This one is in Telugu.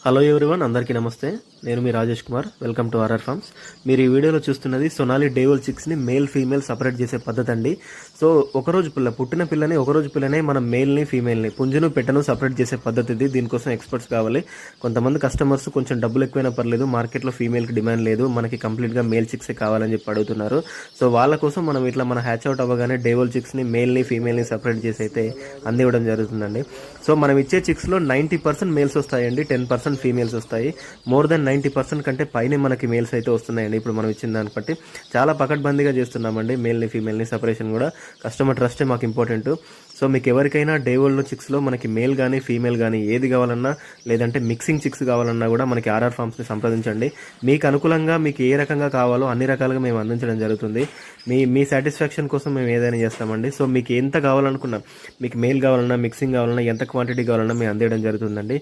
హలో ఎవ్రీవన్, అందరికీ నమస్తే. నేను మీ Rajesh Kumar. Welcome to RR farms. మీరు ఈ వీడియోలో చూస్తున్నది సొనాలి డేవల్ చిక్స్ని మేల్ ఫీమేల్ సపరేట్ చేసే పద్ధతి అండి. సో ఒకరోజు పుట్టిన పిల్లని ఒకరోజు పిల్లనే మనం మేల్ని ఫీమేల్ని పుంజును పెట్టను సపరేట్ చేసే పద్ధతి ఇది. దీనికోసం ఎక్స్పర్ట్స్ కావాలి. కొంతమంది కస్టమర్స్ కొంచెం డబ్బులు ఎక్కువైనా పర్లేదు, మార్కెట్లో ఫీమేల్కి డిమాండ్ లేదు, మనకి కంప్లీట్గా మేల్ చిక్సే కావాలని చెప్పి అడుగుతున్నారు. సో వాళ్ళ కోసం మనం ఇట్లా మన హ్యాచ్ అవుట్ అవ్వగానే డేవల్ చిక్స్ని మేల్ని ఫీమేల్ని సపరేట్ చేసి అయితే అందివ్వడం జరుగుతుందండి. సో మనం ఇచ్చే చిక్స్లో 90% మేల్స్ వస్తాయండి, 10% ఫీమేల్స్ వస్తాయి. మోర్ దెన్ 90% కంటే పైన మనకి మేల్స్ అయితే వస్తున్నాయండి. ఇప్పుడు మనం ఇచ్చిన దాన్ని బట్టి చాలా పకడ్బందీగా చేస్తున్నామండి. మేల్ని ఫీమేల్ని సపరేషన్ కూడా కస్టమర్ ట్రస్టే మాకు ఇంపార్టెంట్. సో మీకు ఎవరికైనా డేవోల్లో చిక్స్లో మనకి మేల్ కానీ ఫీమేల్ కానీ ఏది కావాలన్నా, లేదంటే మిక్సింగ్ చిక్స్ కావాలన్నా కూడా మనకి ఆర్ఆర్ ఫార్మ్స్ని సంప్రదించండి. మీకు అనుకూలంగా మీకు ఏ రకంగా కావాలో అన్ని రకాలుగా మేము అందించడం జరుగుతుంది. మీ సాటిస్ఫాక్షన్ కోసం మేము ఏదైనా చేస్తామండి. సో మీకు ఎంత కావాలనుకున్నా, మీకు మేల్ కావాలన్నా మిక్సింగ్ కావాలన్నా ఎంత క్వాంటిటీ కావాలన్నా మేము అందించడం జరుగుతుందండి.